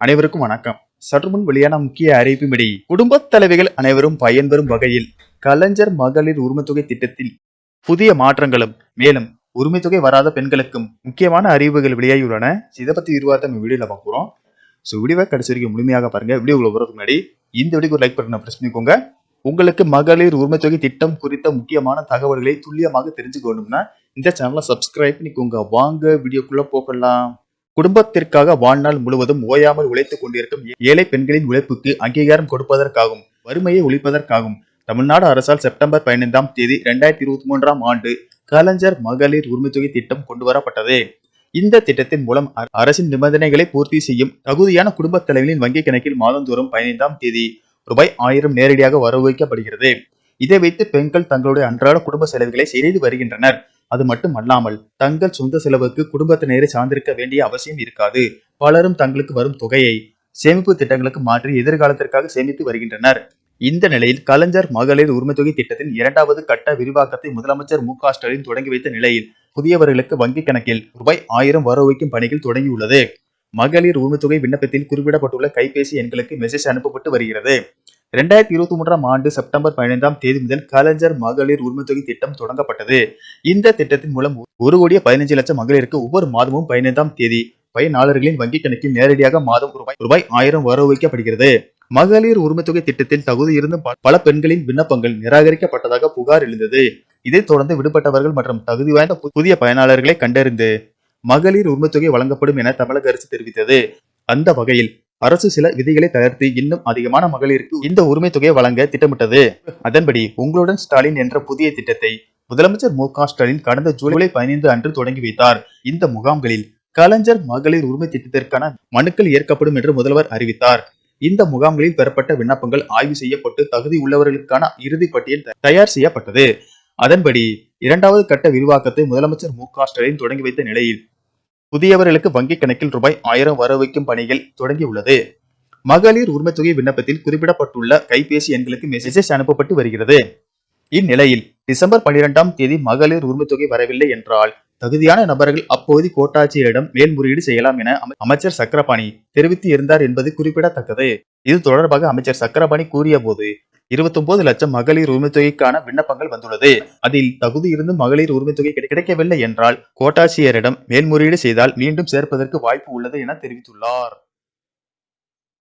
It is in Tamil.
அனைவருக்கும் வணக்கம். சற்றுமுன் வெளியான முக்கிய அறிவிப்பின்படி குடும்பத் தலைவிகள் அனைவரும் பயன்பெறும் வகையில் கலைஞர் மகளிர் உரிமைத்தொகை திட்டத்தில் புதிய மாற்றங்களும் மேலும் உரிமைத்தொகை வராத பெண்களுக்கும் முக்கியமான அறிவிப்புகள் வெளியாகியுள்ளன. இதை பத்தி விரிவாக நம்ம வீடியோல பார்க்கிறோம். வீடியோவை கடைசி வரைக்கும் முழுமையாக பாருங்க. வீடியோக்குள்ள போறதுக்கு முன்னாடி இந்த வீடியோக்கு ஒரு லைக் பட்டனை பிரஸ் பண்ணிக்கோங்க. உங்களுக்கு மகளிர் உரிமைத்தொகை திட்டம் குறித்த முக்கியமான தகவல்களை துல்லியமாக தெரிஞ்சுக்கணும்னா இந்த சேனலை சப்ஸ்கிரைப் பண்ணிக்கோங்க. வாங்க வீடியோக்குள்ள போகலாம். குடும்பத்திற்காக வாழ்நாள் முழுவதும் ஓயாமல் உழைத்துக் கொண்டிருக்கும் ஏழை பெண்களின் உழைப்புக்கு அங்கீகாரம் கொடுப்பதற்காகவும் வறுமையை ஒழிப்பதற்காகவும் தமிழ்நாடு அரசால் செப்டம்பர் 15ஆம் தேதி 2023ஆம் ஆண்டு கலைஞர் மகளிர் உரிமைத்தொகை திட்டம் கொண்டு வரப்பட்டது. இந்த திட்டத்தின் மூலம் அரசின் நிபந்தனைகளை பூர்த்தி செய்யும் தகுதியான குடும்ப தலைவர்களின் வங்கி கணக்கில் மாதந்தோறும் 15ஆம் தேதி ரூபாய் 1000 நேரடியாக வரவு வைக்கப்படுகிறது. இதை வைத்து பெண்கள் தங்களுடைய அன்றாட குடும்ப செலவுகளை செய்து வருகின்றனர். அது மட்டும் அல்லாமல் தங்கள் சொந்த செலவுக்கு குடும்பத்தினரை சார்ந்திருக்க வேண்டிய அவசியம் இருக்காது. பலரும் தங்களுக்கு வரும் தொகையை சேமிப்பு திட்டங்களுக்கு மாற்றி எதிர்காலத்திற்காக சேமித்து வருகின்றனர். இந்த நிலையில் கலைஞர் மகளிர் உரிமைத்தொகை திட்டத்தின் 2வது கட்ட விரிவாக்கத்தை முதலமைச்சர் மு.க.ஸ்டாலின் தொடங்கி வைத்த நிலையில் புதியவர்களுக்கு வங்கி கணக்கில் ரூபாய் 1000 வரவு வைக்கும் பணிகள் தொடங்கியுள்ளது. மகளிர் உரிமைத்தொகை விண்ணப்பத்தில் குறிப்பிடப்பட்டுள்ள கைபேசி எண்களுக்கு மெசேஜ் அனுப்பப்பட்டு வருகிறது. 2023ஆம் ஆண்டு செப்டம்பர் 15ஆம் தேதி முதல் கலைஞர் மகளிர் உரிமைத்தொகை திட்டம் தொடங்கப்பட்டது. இந்த திட்டத்தின் மூலம் 1,15,00,000 மகளிருக்கு ஒவ்வொரு மாதமும் 15ஆம் தேதி பயனாளர்களின் வங்கி கணக்கில் நேரடியாக மாதம் ரூபாய் 1000 வரவு வைக்கப்படுகிறது. மகளிர் உரிமைத்தொகை திட்டத்தில் தகுதி இருந்தும் பல பெண்களின் விண்ணப்பங்கள் நிராகரிக்கப்பட்டதாக புகார் எழுந்தது. இதைத் தொடர்ந்து விடுபட்டவர்கள் மற்றும் தகுதி வாய்ந்த புதிய பயனாளர்களை கண்டறிந்து மகளிர் உரிமைத்தொகை வழங்கப்படும் என தமிழக அரசு தெரிவித்தது. அந்த வகையில் அரசு சில விதிகளை தளர்த்தி இன்னும் அதிகமான மகளிருக்கு இந்த உரிமை தொகையை வழங்க திட்டமிட்டது. அதன்படி உங்களுடன் ஸ்டாலின் என்ற புதிய திட்டத்தை முதலமைச்சர் மு.க.ஸ்டாலின் கடந்த ஜூலை 15 அன்று தொடங்கி வைத்தார். இந்த முகாம்களில் கலைஞர் மகளிர் உரிமை திட்டத்திற்கான மனுக்கள் ஏற்கப்படும் என்று முதல்வர் அறிவித்தார். இந்த முகாம்களில் பெறப்பட்ட விண்ணப்பங்கள் ஆய்வு செய்யப்பட்டு தகுதி உள்ளவர்களுக்கான இறுதி பட்டியல் தயார் செய்யப்பட்டது. அதன்படி 2வது கட்ட விரிவாக்கத்தை முதலமைச்சர் மு.க.ஸ்டாலின் தொடங்கி வைத்த நிலையில் புதியவர்களுக்கு வங்கி கணக்கில் ரூபாய் 1000 வரவு வைக்கும் பணிகள் தொடங்கியுள்ளது. மகளிர் உரிமைத்தொகை விண்ணப்பத்தில் குறிப்பிடப்பட்டுள்ள கைபேசி எண்களுக்கு மெசேஜ் அனுப்பப்பட்டு வருகிறது. இந்நிலையில் டிசம்பர் 12ஆம் தேதி மகளிர் உரிமைத்தொகை வரவில்லை என்றால் தகுதியான நபர்கள் அப்போது கோட்டாட்சியரிடம் மேல்முறையீடு செய்யலாம் என அமைச்சர் சக்கரபாணி தெரிவித்து இருந்தார் என்பது குறிப்பிடத்தக்கது. இது தொடர்பாக அமைச்சர் சக்கரபாணி கூறிய போது 29 லட்சம் மகளிர் உரிமைத்தொகைக்கான விண்ணப்பங்கள் வந்துள்ளது. அதில் தகுதி இருந்து மகளிர் உரிமைத்தொகை கிடைக்கவில்லை என்றால் கோட்டாட்சியரிடம் மேல்முறையீடு செய்தால் மீண்டும் சேர்ப்பதற்கு வாய்ப்பு உள்ளது என தெரிவித்துள்ளார்.